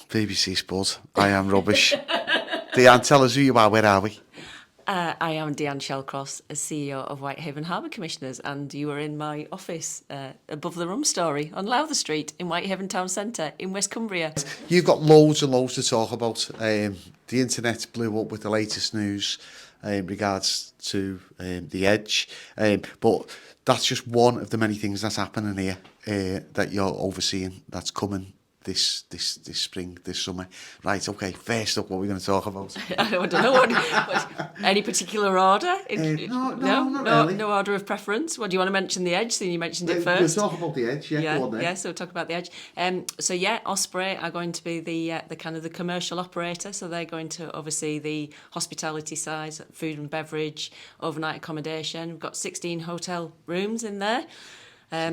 BBC Spud. I am rubbish. Deanne, tell us who you are. Where are we? I am Deanne Shellcross, as CEO of Whitehaven Harbour Commissioners, and you are in my office above the Rum Story on Lowther Street in Whitehaven Town Centre in West Cumbria. You've got loads and loads to talk about. The internet blew up with the latest news in regards to the Edge, but that's just one of the many things that's happening here that you're overseeing. That's coming this spring, this summer. Right, okay, first up, what are we going to talk about? I don't know. What, any particular order? No, not really. No order of preference. What do you want to mention? The Edge? Then you mentioned it first. We'll talk about the Edge, yeah. Go on then. So we'll talk about the Edge. Osprey are going to be the kind of the commercial operator. So they're going to oversee the hospitality side, food and beverage, overnight accommodation. We've got 16 hotel rooms in there.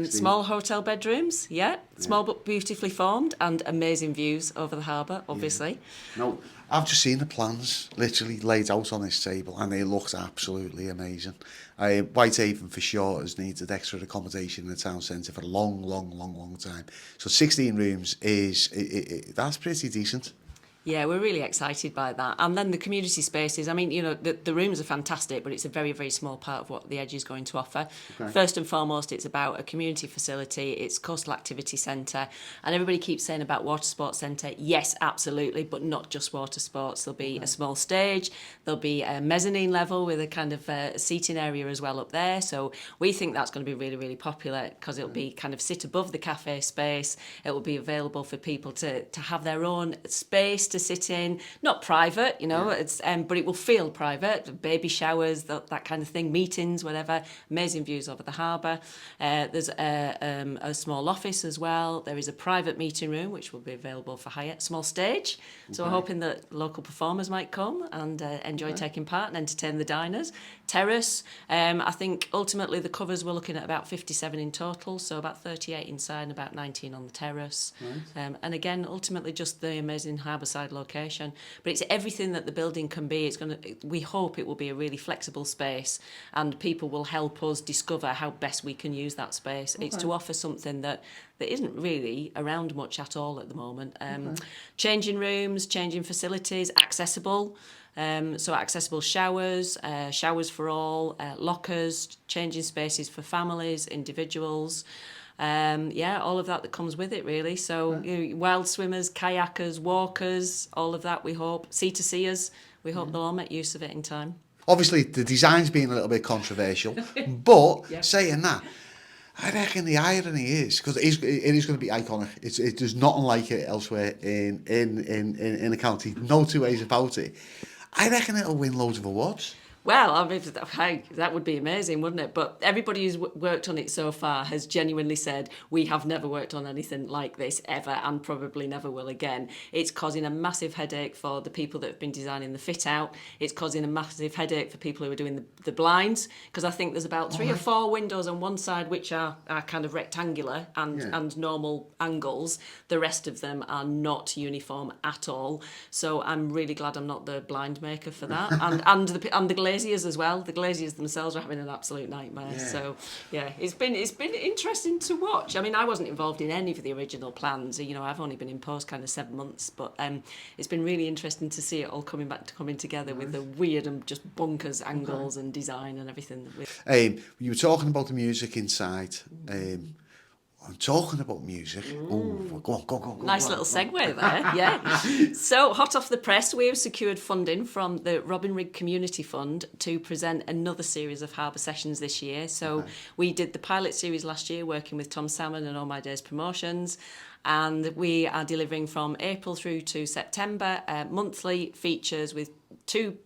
Small hotel bedrooms, small but beautifully formed, and amazing views over the harbour, obviously. Yeah. No, I've just seen the plans literally laid out on this table, and it looks absolutely amazing. Whitehaven for sure has needed extra accommodation in the town centre for a long time. So 16 rooms that's pretty decent. Yeah, we're really excited by that. And then the community spaces, I mean, you know, the rooms are fantastic, but it's a very, very small part of what the Edge is going to offer. Okay. First and foremost, it's about a community facility, it's coastal activity centre, and everybody keeps saying about water sports centre. Yes, absolutely, but not just water sports. There'll be a small stage, there'll be a mezzanine level with a kind of seating area as well up there. So we think that's going to be really, really popular because it'll be kind of sit above the cafe space. It will be available for people to have their own space to sit in, not private, you know, it's but it will feel private. Baby showers, that kind of thing, meetings, whatever. Amazing views over the harbour. There's a small office as well. There is a private meeting room which will be available for hire. Small stage. So we're hoping that local performers might come and enjoy taking part and entertain the diners. Terrace. I think ultimately the covers we're looking at about 57 in total, so about 38 inside and about 19 on the terrace. Right. And again, ultimately just the amazing harbourside location, but it's everything that the building can be. We hope it will be a really flexible space, and people will help us discover how best we can use that space. It's to offer something that isn't really around much at all at the moment. Changing rooms, changing facilities, accessible. So accessible showers, showers for all, lockers, changing spaces for families, individuals. All of that comes with it, really. So wild swimmers, kayakers, walkers, all of that, we hope. Sea-to-seers, we hope they'll all make use of it in time. Obviously, the design's been a little bit controversial, but saying that, I reckon the irony is, because it is going to be iconic. There's nothing like it elsewhere in the county. No two ways about it. I reckon it'll win loads of awards. Well, I mean, that would be amazing, wouldn't it? But everybody who's worked on it so far has genuinely said, we have never worked on anything like this ever and probably never will again. It's causing a massive headache for the people that have been designing the fit out. It's causing a massive headache for people who are doing the blinds, because I think there's about 3 or 4 windows on one side which are kind of rectangular and normal angles. The rest of them are not uniform at all. So I'm really glad I'm not the blind maker for that. and the glaziers as well. The glaziers themselves are having an absolute nightmare. Yeah. So it's been interesting to watch. I mean, I wasn't involved in any of the original plans. You know, I've only been in post kind of 7 months, but it's been really interesting to see it all coming together with the weird and just bonkers angles and design and everything. You were talking about the music inside. I'm talking about music. Oh, go on. Nice little segue there, yeah. So, hot off the press, we have secured funding from the Robin Rigg Community Fund to present another series of harbour sessions this year. So, we did the pilot series last year, working with Tom Salmon and All My Days Promotions. And we are delivering from April through to September monthly features with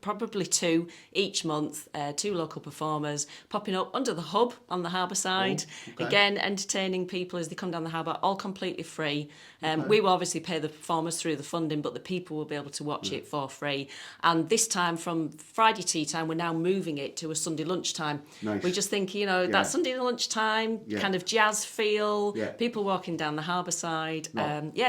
probably two each month, 2 local performers popping up under the hub on the harbour side. Again, entertaining people as they come down the harbour, all completely free. We will obviously pay the performers through the funding, but the people will be able to watch it for free. And this time, from Friday tea time, we're now moving it to a Sunday lunchtime. Nice. We just think, that Sunday lunchtime, kind of jazz feel, people walking down the harbour side.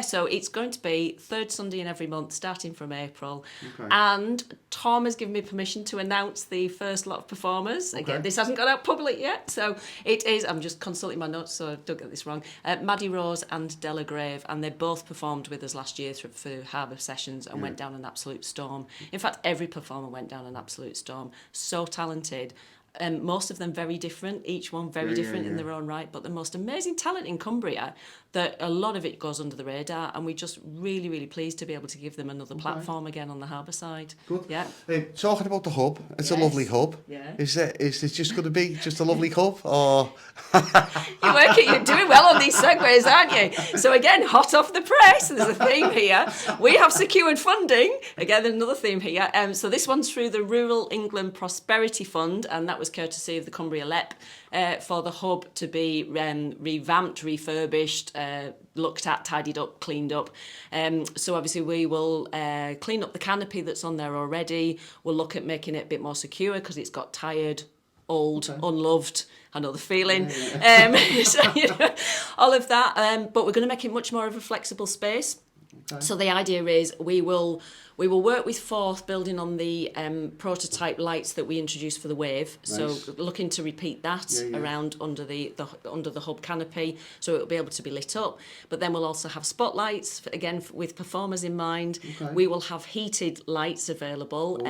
So it's going to be 3rd Sunday in every month, starting from April. And Tom has given me permission to announce the first lot of performers. Okay. Again, this hasn't got out public yet, so it is, I'm just consulting my notes so I don't get this wrong, Maddie Rose and Della Grave, and they both performed with us last year for Harbour Sessions and went down an absolute storm. In fact, every performer went down an absolute storm. So talented. Most of them very different, each one very different in their own right, but the most amazing talent in Cumbria that a lot of it goes under the radar, and we're just really, really pleased to be able to give them another platform again on the harbour side. Good. Yeah. Talking about the hub, it's a Yes. lovely hub. Yeah. Is it just going to be just a lovely hub, or You're doing well on these segues, aren't you? So again, hot off the press, there's a theme here. We have secured funding. Again, another theme here. So this one's through the Rural England Prosperity Fund, and that was courtesy of the Cumbria LEP for the hub to be revamped, refurbished, looked at, tidied up, cleaned up. So obviously we will clean up the canopy that's on there already. We'll look at making it a bit more secure because it's got tired, old, unloved. I know the feeling. So, all of that. But we're going to make it much more of a flexible space. Okay. So the idea is we will work with Forth building on the prototype lights that we introduced for the wave. Nice. So looking to repeat that around under the hub canopy, so it'll be able to be lit up. But then we'll also have spotlights again with performers in mind. Okay. We will have heated lights available.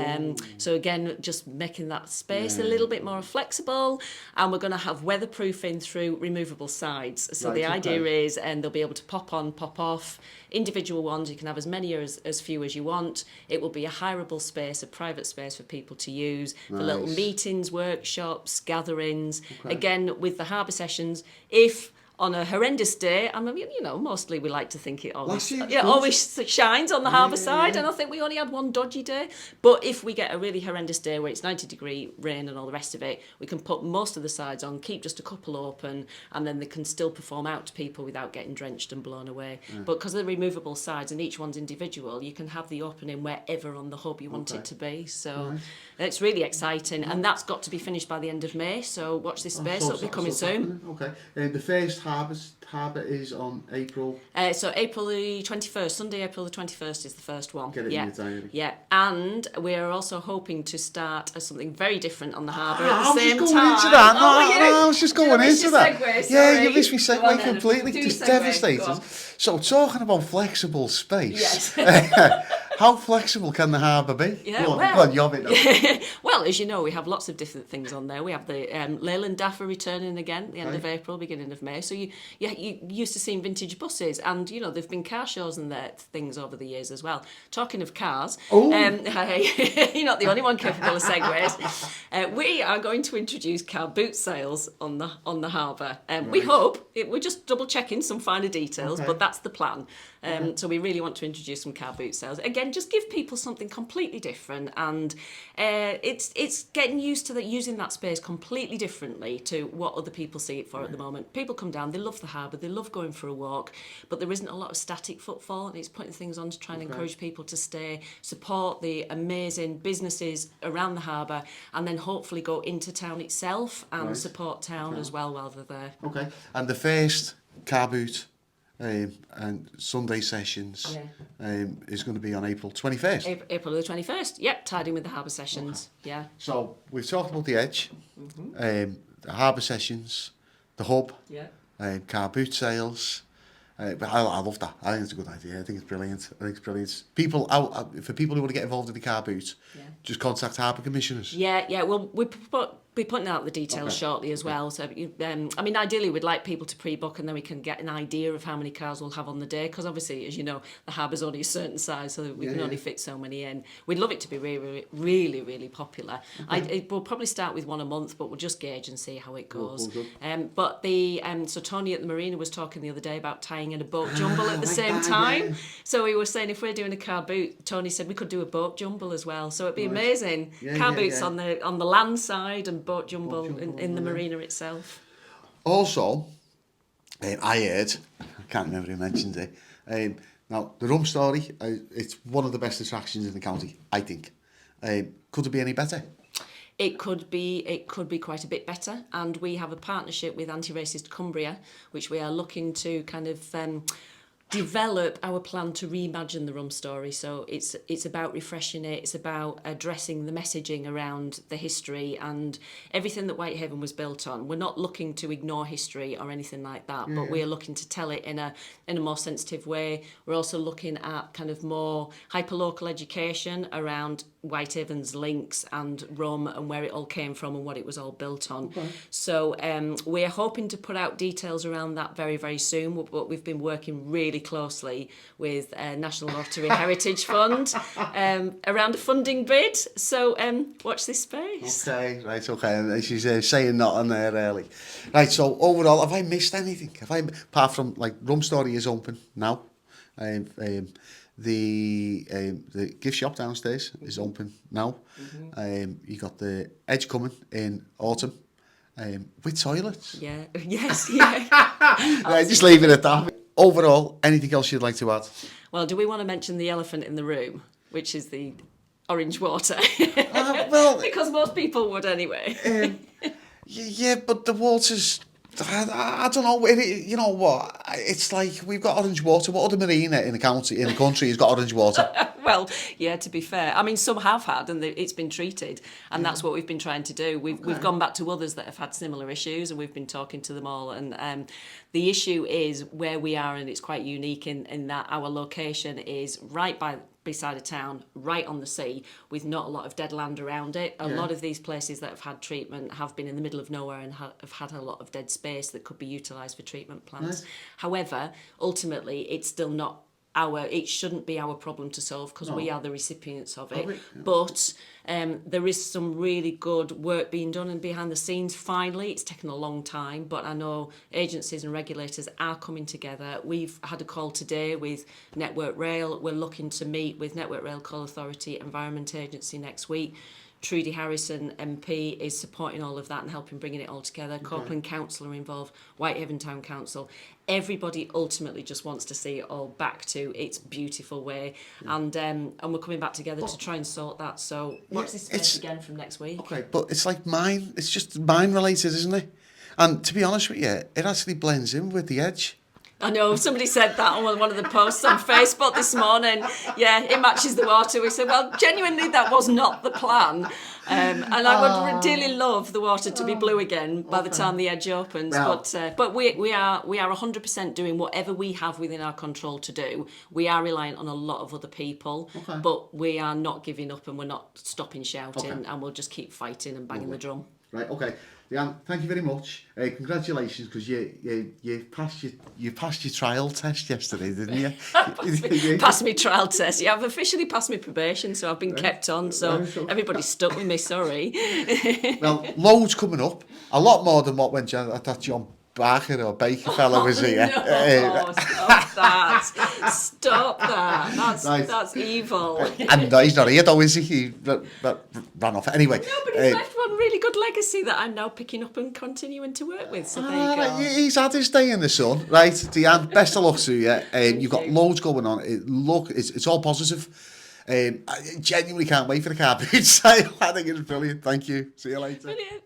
So again, just making that space a little bit more flexible. And we're going to have weatherproofing through removable sides. So the idea is, and they'll be able to pop on, pop off. Individual ones, you can have as many or as few as you want. It will be a hireable space, a private space for people to use for little meetings, workshops, gatherings. Okay. Again, with the harbour sessions, if on a horrendous day, I mean, mostly we like to think it always shines on the harbour side, and I think we only had one dodgy day. But if we get a really horrendous day where it's 90-degree rain and all the rest of it, we can put most of the sides on, keep just a couple open, and then they can still perform out to people without getting drenched and blown away. But because of the removable sides and each one's individual, you can have the opening wherever on the hub you want it to be. So it's really exciting, and that's got to be finished by the end of May. So watch this space; it'll be coming soon. Okay, and the first harbour is on April. So April the 21st, Sunday, April the 21st is the first one. Get it in your diary. Yeah, and we're also hoping to start something very different on the harbour at the same time. I was just going into that. Segue, yeah, you missed me segue completely. Just devastated. So talking about flexible space. Yes. How flexible can the harbour be? Yeah, go on, you're well, as you know, we have lots of different things on there. We have the Leyland Daffer returning again at the end of April, beginning of May. So you used to seeing vintage buses, and there've been car shows and things over the years as well. Talking of cars, you're not the only one capable of segues. We are going to introduce car boot sales on the harbour. We hope we're just double checking some finer details, but that's the plan. So we really want to introduce some car boot sales again. Just give people something completely different, and it's getting used to using that space completely differently to what other people see it for at the moment. People come down, they love the harbour, they love going for a walk, but there isn't a lot of static footfall, and it's putting things on to try and encourage people to stay, support the amazing businesses around the harbour, and then hopefully go into town itself and support town as well while they're there. Okay, and the first car boot and Sunday sessions is going to be on April 21st. April the 21st, yep, tied in with the harbour sessions, So we've talked about the Edge, the harbour sessions, the hub, car boot sales. But I love that. I think it's a good idea. I think it's brilliant. People for people who want to get involved in the car boot, just contact Harbour Commissioners. Yeah. Well, we'll be putting out the details shortly as well. So, I mean, ideally, we'd like people to pre-book, and then we can get an idea of how many cars we'll have on the day. Because obviously, as you know, the harbour's only a certain size, so we can only fit so many in. We'd love it to be really, really, really popular. We'll probably start with one a month, but we'll just gauge and see how it goes. But so Tony at the Marina was talking the other day about tying in a boat jumble at the same time. Yeah. So we were saying if we're doing a car boot, Tony said we could do a boat jumble as well. So it'd be amazing. Car boots on the land side and boat jumble in the marina itself. Also, I heard, I can't remember who mentioned it. Now the rum story, it's one of the best attractions in the county, I think. Could it be any better? It could be quite a bit better, and we have a partnership with Anti-Racist Cumbria, which we are looking to kind of develop our plan to reimagine the rum story. So it's about refreshing it, it's about addressing the messaging around the history and everything that Whitehaven was built on. We're not looking to ignore history or anything like that, but we're looking to tell it in a more sensitive way. We're also looking at kind of more hyper-local education around Whitehaven's links and rum and where it all came from and what it was all built on. So we're hoping to put out details around that very, very soon, but we've been working really closely with National Lottery Heritage Fund around a funding bid. So watch this space. Okay, right, okay. And she's saying not on there early. Right, so overall, have I missed anything? Apart from, like, Rum Story is open now. The gift shop downstairs is open now. You got the Edge coming in autumn with toilets. Yeah, yes, yeah. Right, just leave it at that. Overall, anything else you'd like to add? Well, do we want to mention the elephant in the room, which is the orange water? Well, because most people would anyway. yeah, but the water's... I don't know. You know what? It's like we've got orange water. What other marina in the country has got orange water? Well, yeah. To be fair, I mean, some have had, and it's been treated, and that's what we've been trying to do. We've gone back to others that have had similar issues, and we've been talking to them all. And the issue is where we are, and it's quite unique in that our location is right beside a town, right on the sea, with not a lot of dead land around it. A lot of these places that have had treatment have been in the middle of nowhere and have had a lot of dead space that could be utilised for treatment plants. Nice. However, ultimately, it's still not it shouldn't be our problem to solve because we are the recipients of it. But there is some really good work being done and behind the scenes. Finally, it's taken a long time, but I know agencies and regulators are coming together. We've had a call today with Network Rail. We're looking to meet with Network Rail Coal Authority Environment Agency next week. Trudy Harrison MP is supporting all of that and helping bringing it all together. Copeland Council are involved, Whitehaven Town Council. Everybody ultimately just wants to see it all back to its beautiful way, and we're coming back together to try and sort that. So watch this space again from next week. Okay, but it's like mine. It's just mine related, isn't it? And to be honest with you, it actually blends in with the Edge. I know, somebody said that on one of the posts on Facebook this morning. Yeah, it matches the water. We said, well, genuinely, that was not the plan. And I would dearly love the water to be blue again by the time the Edge opens. Well, but we are 100% doing whatever we have within our control to do. We are reliant on a lot of other people, but we are not giving up and we're not stopping shouting, and we'll just keep fighting and banging the drum. Right, okay. Deanne, thank you very much. Congratulations, because you passed your trial test yesterday, didn't you? Passed me trial test. Yeah, I've officially passed my probation, so I've been kept on. So everybody's stuck with me. Sorry. Well, loads coming up. A lot more than what went at that John Barker or Baker fellow was here. No, stop that. Stop that. That's evil. And he's not here though, is he? He ran off. Anyway. No, but he's left one really good legacy that I'm now picking up and continuing to work with. So there you go. He's had his day in the sun, right? Deanne, best of luck to you. You've got loads going on. It's all positive. I genuinely can't wait for the car boot sale. I think it's brilliant. Thank you. See you later. Brilliant.